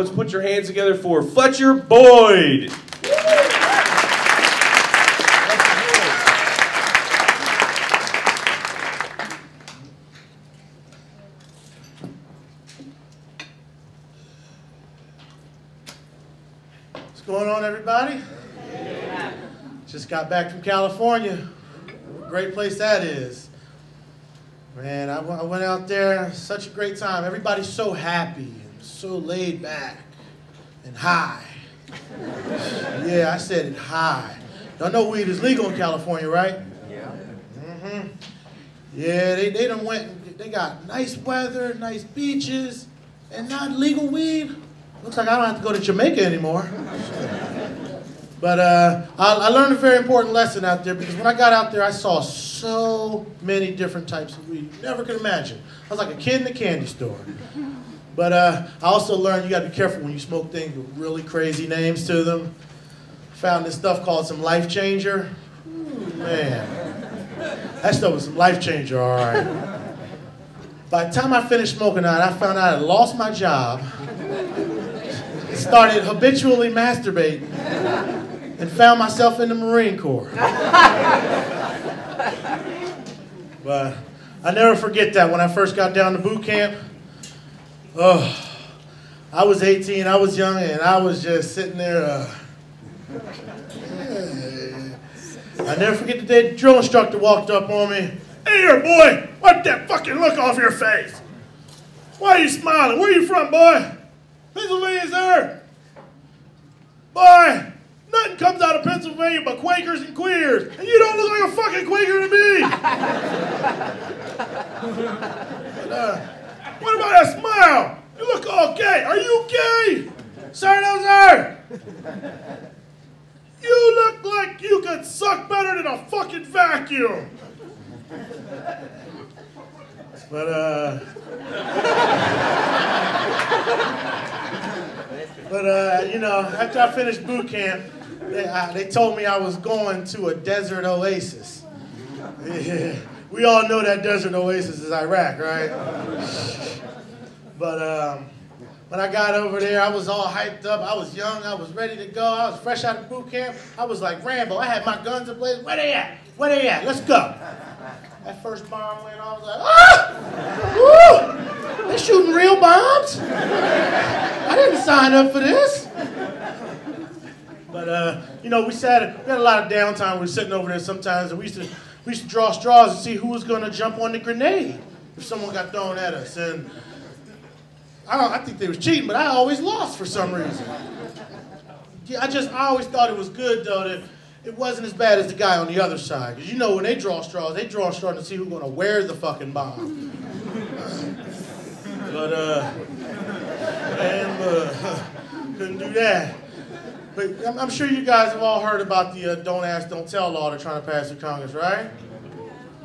Let's put your hands together for Fletcher Boyd. What's going on, everybody? Yeah. Just got back from California. Great place that is. Man, I went out there, such a great time. Everybody's so happy and so laid back and high. Yeah, I said it, high. Y'all know weed is legal in California, right? Yeah. Mm-hmm. Yeah, they done went, they got nice weather, nice beaches, and not legal weed. Looks like I don't have to go to Jamaica anymore. But I learned a very important lesson out there, because when I got out there, I saw so many different types of weed you never could imagine. I was like a kid in a candy store. But I also learned you got to be careful when you smoke things with really crazy names to them. Found this stuff called some Life Changer. Ooh, man, that stuff was some Life Changer, all right. By the time I finished smoking that, I found out I lost my job, started habitually masturbating, and found myself in the Marine Corps. But I never forget that when I first got down to boot camp. Oh, I was 18, I was young, and I was just sitting there. I never forget the day the drill instructor walked up on me. Hey there, boy, wipe that fucking look off your face. Why are you smiling? Where are you from, boy? Pennsylvania, sir. Boy, nothing comes out of Pennsylvania but Quakers and queers, and you don't look like a fucking Quaker to me. But, what about that smile? You look all gay. Are you gay? Sir, no, sir. You look like you could suck better than a fucking vacuum. But, you know, after I finished boot camp, they told me I was going to a desert oasis. Yeah. We all know that desert oasis is Iraq, right? But when I got over there, I was all hyped up. I was young. I was ready to go. I was fresh out of boot camp. I was like Rambo. I had my guns in place. Where they at? Where they at? Let's go. That first bomb went off. I was like, ah! Woo! They're shooting real bombs? I didn't sign up for this. But, you know, we had a lot of downtime. We were sitting over there sometimes, and we used to draw straws and see who was going to jump on the grenade if someone got thrown at us. And I think they was cheating, but I always lost for some reason. Yeah, I always thought it was good, though, that it wasn't as bad as the guy on the other side. Because, you know, when they draw straws to see who's going to wear the fucking bomb. But, couldn't do that. But I'm sure you guys have all heard about the don't ask, don't tell law they're trying to pass through Congress, right?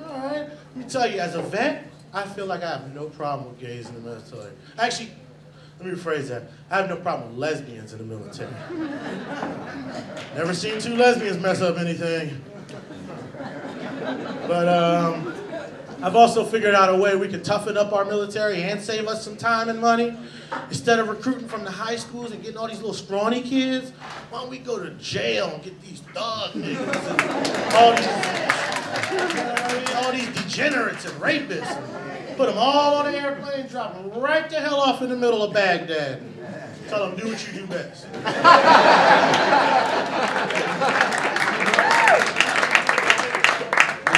All right. Let me tell you, as a vet, I feel like I have no problem with gays in the military. Actually, let me rephrase that. I have no problem with lesbians in the military. Never seen two lesbians mess up anything. But I've also figured out a way we can toughen up our military and save us some time and money. Instead of recruiting from the high schools and getting all these little scrawny kids, why don't we go to jail and get these thug niggas and all these degenerates and rapists. Put them all on an airplane, drop them right the hell off in the middle of Baghdad. Tell them, do what you do best.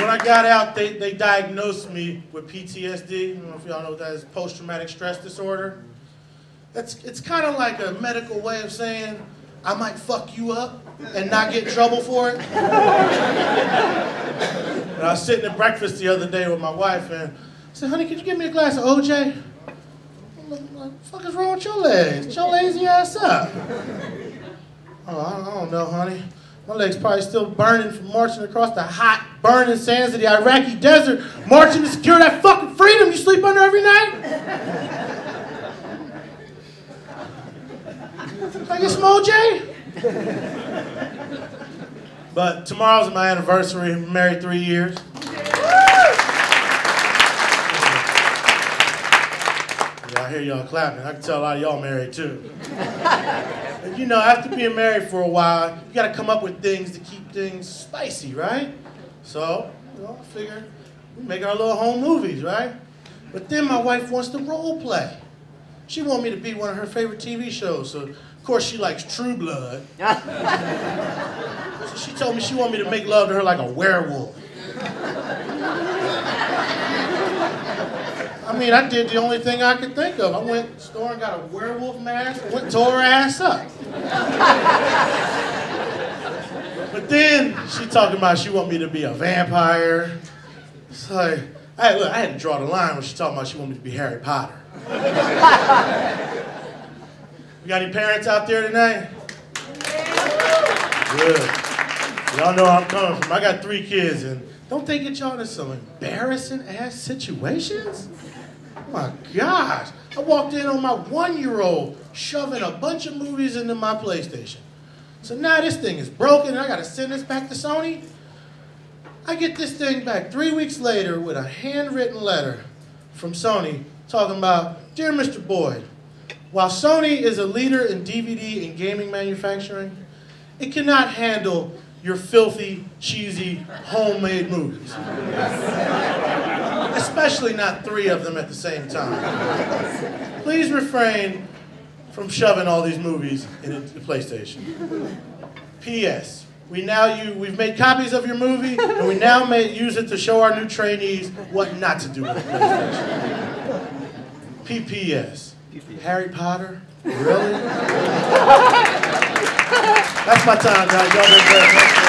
When I got out, they diagnosed me with PTSD. I don't know if y'all know what that is, post-traumatic stress disorder. It's kind of like a medical way of saying, I might fuck you up and not get in trouble for it. And I was sitting at breakfast the other day with my wife, and I said, honey, could you give me a glass of OJ? I'm like, what the fuck is wrong with your legs? Get your lazy ass up. Oh, I don't know, honey. My legs probably still burning from marching across the hot, burning sands of the Iraqi desert, marching to secure that fucking freedom you sleep under every night. Can I get some OJ? But tomorrow's my anniversary. I'm married 3 years. Yeah, I hear y'all clapping. I can tell a lot of y'all married too. But you know, after being married for a while, you gotta come up with things to keep things spicy, right? So, you know, I figured we make our little home movies, right? But then my wife wants to role play. She wanted me to be one of her favorite TV shows, so of course she likes True Blood. So she told me she wanted me to make love to her like a werewolf. I mean, I did the only thing I could think of. I went to the store and got a werewolf mask and went and tore her ass up. But then she talking about she want me to be a vampire. It's like, look, I had to draw the line when she talking about she want me to be Harry Potter. You got any parents out there tonight? Good. Y'all know where I'm coming from. I got 3 kids, and don't they get y'all into some embarrassing ass situations? Oh my gosh. I walked in on my 1-year-old shoving a bunch of movies into my PlayStation. So now this thing is broken and I gotta send this back to Sony. I get this thing back 3 weeks later with a handwritten letter from Sony talking about, "Dear Mr. Boyd, while Sony is a leader in DVD and gaming manufacturing, it cannot handle your filthy, cheesy, homemade movies. Especially not 3 of them at the same time. Please refrain from shoving all these movies into the PlayStation. P.S. We've made copies of your movie, and we now use it to show our new trainees what not to do with the PlayStation. P.P.S. Harry Potter? Really?" That's my time, guys. Y'all been great.